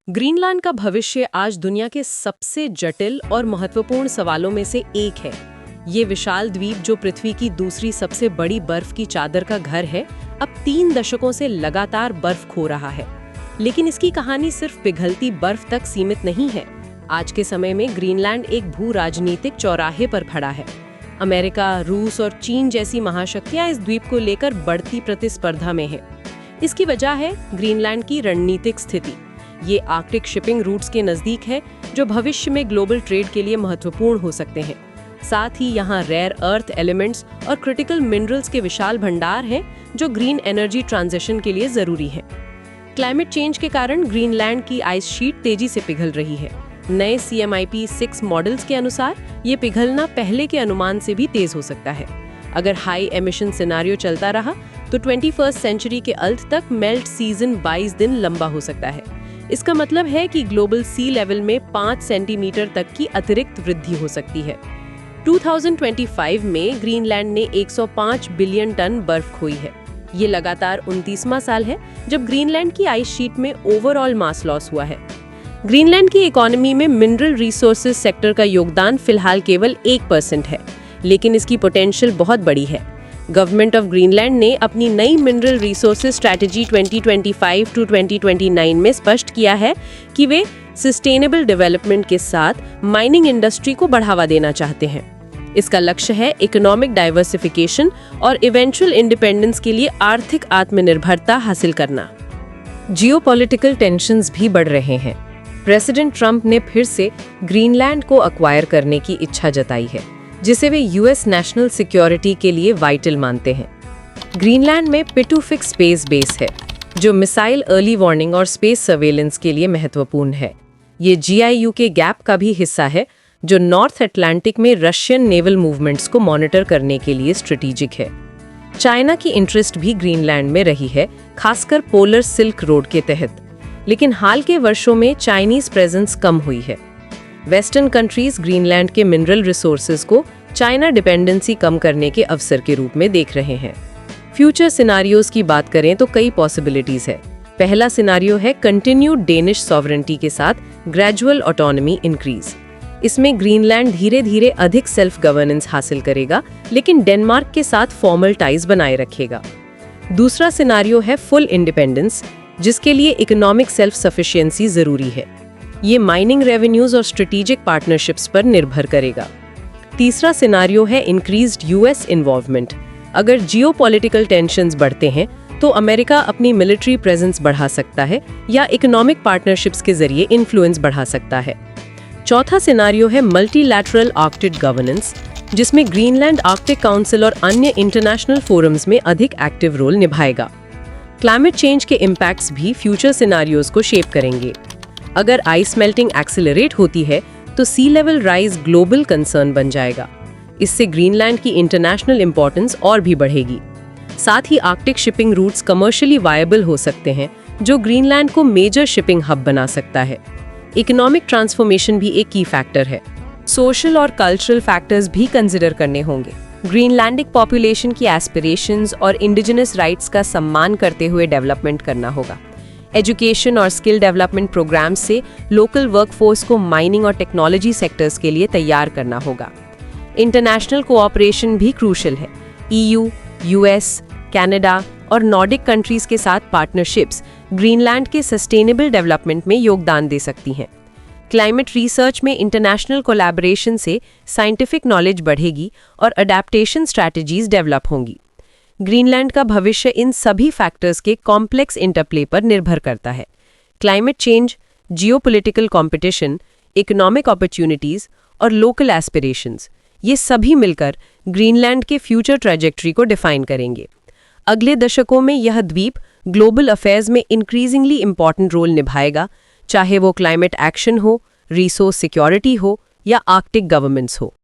Greenland का भविष्य आज दुनिया के सबसे जटिल और महत्वपूर्ण सवालों में से एक है। ये विशाल द्वीप जो पृथ्वी की दूसरी सबसे बड़ी बर्फ की चादर का घर है, अब 3 दशकों से लगातार बर्फ खो रहा है। लेकिन इसकी कहानी सिर्फ पिघलती बर्फ तक सीमित नहीं है। आज के समय में ग्रीनलैंड एक भू राजनीतिक चौराहे पर खड़ा है। अमेरिका, रूस और चीन जैसी महाशक्तियां इस द्वीप को लेकर बढ़ती प्रतिस्पर्धा में हैं। इसकी वजह है ग्रीनलैंड की रणनीतिक स्थिति। ये आर्कटिक शिपिंग रूट्स के नजदीक है, जो भविष्य में ग्लोबल ट्रेड के लिए महत्वपूर्ण हो सकते हैं। साथ ही यहाँ रेयर अर्थ एलिमेंट्स और क्रिटिकल मिनरल्स के विशाल भंडार हैं, जो ग्रीन एनर्जी ट्रांजिशन के लिए जरूरी हैं। क्लाइमेट चेंज के कारण ग्रीनलैंड की आइस शीट तेजी से पिघल रही है। नए CMIP-6 मॉडल्स के अनुसार ये पिघलना पहले के अनुमान से भी तेज हो सकता है। अगर हाई एमिशन सिनेरियो चलता रहा तो 21st सेंचुरी के अंत तक मेल्ट सीजन 22 दिन लंबा हो सकता है। इसका मतलब है कि ग्लोबल सी लेवल में 5 सेंटीमीटर तक की अतिरिक्त वृद्धि हो सकती है। 2025 में ग्रीनलैंड ने 105 बिलियन टन बर्फ खोई है। ये लगातार 29वां साल है जब ग्रीनलैंड की आइस शीट में ओवरऑल मास लॉस हुआ है। ग्रीनलैंड की इकोनॉमी में मिनरल रिसोर्सेज सेक्टर का योगदान फिलहाल केवल 1% है, लेकिन इसकी पोटेंशियल बहुत बड़ी है। गवर्नमेंट ऑफ ग्रीनलैंड ने अपनी नई मिनरल रिसोर्सेज स्ट्रैटेजी 2025 टू 2029 में स्पष्ट किया है कि वे सस्टेनेबल डेवलपमेंट के साथ माइनिंग इंडस्ट्री को बढ़ावा देना चाहते हैं। इसका लक्ष्य है इकोनॉमिक डाइवर्सिफिकेशन और इवेंचुअल इंडिपेंडेंस के लिए आर्थिक आत्मनिर्भरता हासिल करना। जियोपॉलिटिकल टेंशंस भी बढ़ रहे हैं। प्रेसिडेंट ट्रंप ने फिर से ग्रीनलैंड को अक्वायर करने की इच्छा जताई है, जिसे वे US नेशनल सिक्योरिटी के लिए वाइटल मानते हैं। ग्रीनलैंड में पिटूफिक स्पेस बेस है, जो मिसाइल अर्ली वार्निंग और स्पेस सर्वेलेंस के लिए महत्वपूर्ण है। ये GIU के गैप का भी हिस्सा है, जो नॉर्थ अटलांटिक में रशियन नेवल मूवमेंट्स को मॉनिटर करने के लिए स्ट्रेटेजिक है। चाइना की इंटरेस्ट भी ग्रीनलैंड में रही है, खासकर पोलर सिल्क रोड के तहत। लेकिन हाल के वर्षों में चाइनीज प्रेजेंस कम हुई है। वेस्टर्न कंट्रीज ग्रीनलैंड के मिनरल रिसोर्सेज को चाइना डिपेंडेंसी कम करने के अवसर के रूप में देख रहे हैं। फ्यूचर सिनारियोज की बात करें तो कई पॉसिबिलिटीज है। पहला सिनारियो है कंटिन्यूड डेनिश सॉवरेंटी के साथ ग्रेजुअल ऑटोनॉमी इंक्रीज। इसमें ग्रीनलैंड धीरे धीरे अधिक सेल्फ गवर्नेंस हासिल करेगा, लेकिन डेनमार्क के साथ फॉर्मल टाइज बनाए रखेगा। दूसरा सिनारियो है फुल इंडिपेंडेंस, जिसके लिए इकोनॉमिक सेल्फ सफिशिएंसी जरूरी है। ये माइनिंग रेवेन्यूज और स्ट्रेटेजिक पार्टनरशिप्स पर निर्भर करेगा। तीसरा सिनारियो है इंक्रीज्ड US इन्वॉल्वमेंट। अगर जियोपॉलिटिकल टेंशंस बढ़ते हैं तो अमेरिका अपनी मिलिट्री प्रेजेंस बढ़ा सकता है या इकोनॉमिक पार्टनरशिप्स के जरिए इन्फ्लुएंस बढ़ा सकता है। चौथा सिनारियो है मल्टीलैटरल आर्कटिक गवर्नेंस, जिसमें ग्रीनलैंड आर्कटिक काउंसिल और अन्य इंटरनेशनल फोरम्स में अधिक एक्टिव रोल निभाएगा। क्लाइमेट चेंज के इम्पैक्ट्स भी फ्यूचर सिनारियोज को शेप करेंगे। अगर आइस मेल्टिंग एक्सेलरेट होती है तो सी लेवल राइज ग्लोबल कंसर्न बन जाएगा। इससे ग्रीनलैंड की इंटरनेशनल इंपॉर्टेंस और भी बढ़ेगी। साथ ही Arctic shipping routes commercially viable हो सकते हैं, जो ग्रीनलैंड को मेजर शिपिंग हब बना सकता है। इकोनॉमिक ट्रांसफॉर्मेशन भी एक की फैक्टर है। सोशल और कल्चरल फैक्टर्स भी कंसिडर करने होंगे। ग्रीनलैंडिक पॉपुलेशन की एस्पिरेशंस और इंडिजिनस राइट्स का सम्मान करते हुए डेवलपमेंट करना होगा। एजुकेशन और स्किल डेवलपमेंट प्रोग्राम्स से लोकल वर्कफोर्स को माइनिंग और टेक्नोलॉजी सेक्टर्स के लिए तैयार करना होगा। इंटरनेशनल कोऑपरेशन भी क्रूशल है। EU, US, कनाडा और नॉर्डिक कंट्रीज के साथ पार्टनरशिप्स ग्रीनलैंड के सस्टेनेबल डेवलपमेंट में योगदान दे सकती हैं। क्लाइमेट रिसर्च में इंटरनेशनल कोलैबोरेशन से साइंटिफिक नॉलेज बढ़ेगी और अडैप्टेशन स्ट्रैटेजीज डेवलप होंगी। ग्रीनलैंड का भविष्य इन सभी फैक्टर्स के कॉम्प्लेक्स इंटरप्ले पर निर्भर करता है। Climate change, geopolitical competition, economic opportunities और लोकल एस्पिरेशंस, ये सभी मिलकर ग्रीनलैंड के फ्यूचर ट्रैजेक्टरी को डिफाइन करेंगे। अगले दशकों में यह द्वीप ग्लोबल अफेयर्स में इंक्रीजिंगली इंपॉर्टेंट रोल निभाएगा, चाहे वो क्लाइमेट एक्शन हो, रिसोर्स सिक्योरिटी हो या आर्कटिक गवर्नेंस हो।